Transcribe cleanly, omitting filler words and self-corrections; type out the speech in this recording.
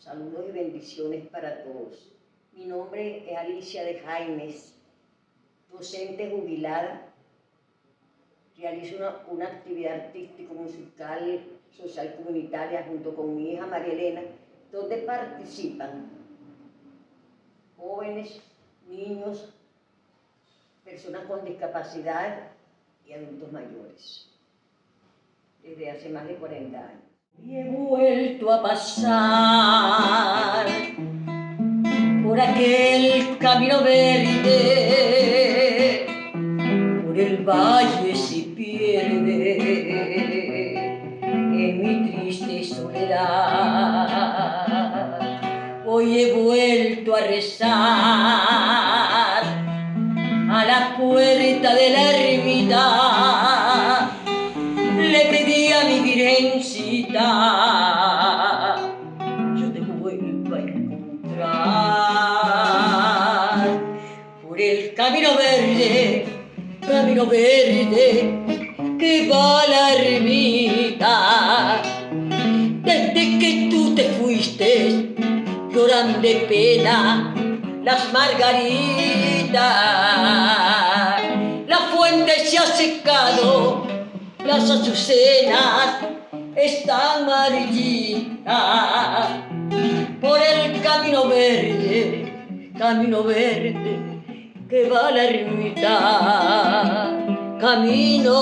Saludos y bendiciones para todos. Mi nombre es Alicia de Jaimes, docente jubilada. Realizo una actividad artístico-musical, social comunitaria junto con mi hija María Elena, donde participan jóvenes, niños, personas con discapacidad y adultos mayores, desde hace más de 40 años. Y he vuelto a pasar por aquel camino verde, por el valle se pierde en mi triste soledad. Hoy he vuelto a rezar a la puerta de la ermita, le pedí a mi virgencita, yo te vuelvo a encontrar por el camino verde que va a la ermita. Desde que tú te fuiste, lloran de pena las margaritas, la fuente se ha secado, las azucenas están amarillitas. Por el camino verde que va a la ermita, camino